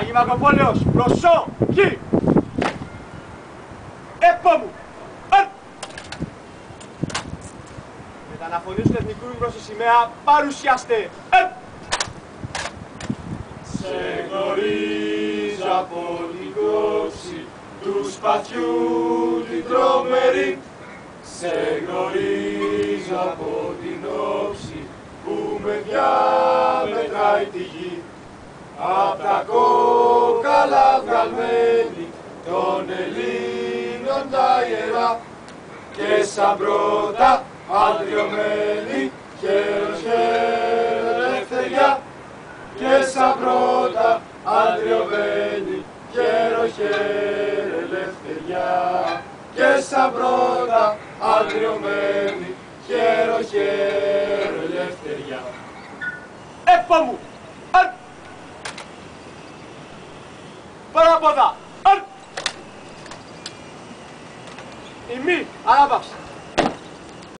Αγιμακοπόλεως, προσοχή! Επόμου! Με τα αναφωνής του εθνικού ύμνου στη σημαία, παρουσιάστε! Σε γνωρίζω από την κόψη του σπαθιού την τρομερή. Σε γνωρίζω από την όψη που με διαμετράει τη γη. Απ' τα κόκαλα βγαλμένη των Ελλήνων τα ιερά και σαν πρώτα αντριωμένη χαίρος ελευθεριά και σαν πρώτα αντριωμένη χαίρος ελευθεριά και σαν πρώτα αντριωμένη χαίρος ελευθεριά. Επόμου! Παραπόδα! Ημί, ανάπαυση!